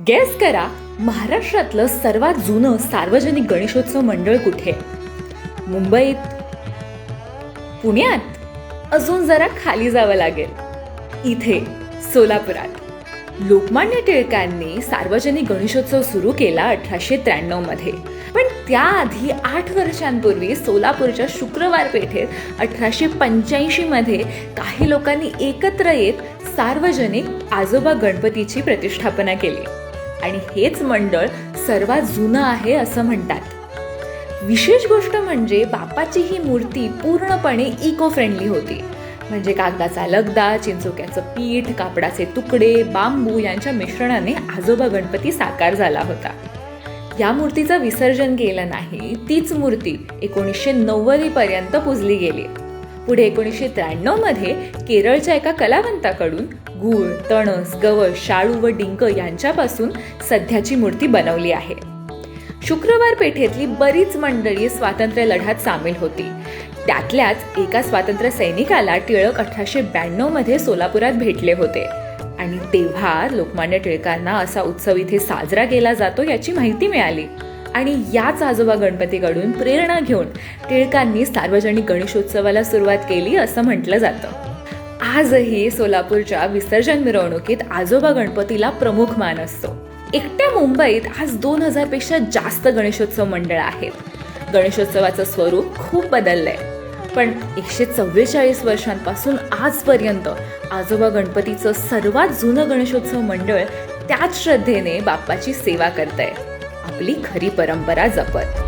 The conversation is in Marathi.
गेस करा, महाराष्ट्रातलं सर्वात जुनं सार्वजनिक गणेशोत्सव मंडळ कुठे? मुंबईत? पुण्यात? अजून जरा खाली जावं लागेल. इथे सोलापुरात. लोकमान्य टिळकांनी सार्वजनिक गणेशोत्सव सुरू केला 1893 मध्ये. पण त्याआधी 8 वर्षांपूर्वी सोलापूरच्या शुक्रवार पेठेत 1885 मध्ये काही लोकांनी एकत्र येत सार्वजनिक आजोबा गणपतीची प्रतिष्ठापना केली. आणि हेच मंडळ सर्वात जुनं आहे असं म्हणतात. विशेष गोष्ट म्हणजे बाप्पाची ही मूर्ती पूर्णपणे इको फ्रेंडली होती. म्हणजे कागदाचा लगदा, चिंचोक्याचं पीठ, कापडाचे तुकडे, बांबू यांच्या मिश्रणाने आजोबा गणपती साकार झाला होता. या मूर्तीचं विसर्जन केलं नाही. तीच मूर्ती 1990 पर्यंत पुजली गेली. पुढे 1993 मध्ये केरळच्या एका कलावंताकडून गूळ, तणस, गवस, शाळू व डिंक यांच्यापासून सध्याची मूर्ती बनवली आहे. शुक्रवार पेठेतली बरीच मंडळी स्वातंत्र्य लढ्यात सामील होती. त्यातल्याच एका स्वातंत्र्य सैनिकाला टिळक 1892 मध्ये सोलापुरात भेटले होते. आणि तेव्हा लोकमान्य टिळकांना असा उत्सव इथे साजरा केला जातो याची माहिती मिळाली. आणि याच आजोबा गणपतीकडून प्रेरणा घेऊन टिळकांनी सार्वजनिक गणेशोत्सवाला सुरुवात केली असं म्हटलं जातं. आजही सोलापूरच्या विसर्जन मिरवणुकीत आजोबा गणपतीला प्रमुख मान असतो. एकट्या मुंबईत आज 2000 पेक्षा जास्त गणेशोत्सव मंडळ आहेत. गणेशोत्सवाचं स्वरूप खूप बदललंय. पण 144 वर्षांपासून आजपर्यंत आजोबा गणपतीचं सर्वात जुनं गणेशोत्सव मंडळ त्याच श्रद्धेने बाप्पाची सेवा करतंय, आपली खरी परंपरा जपत.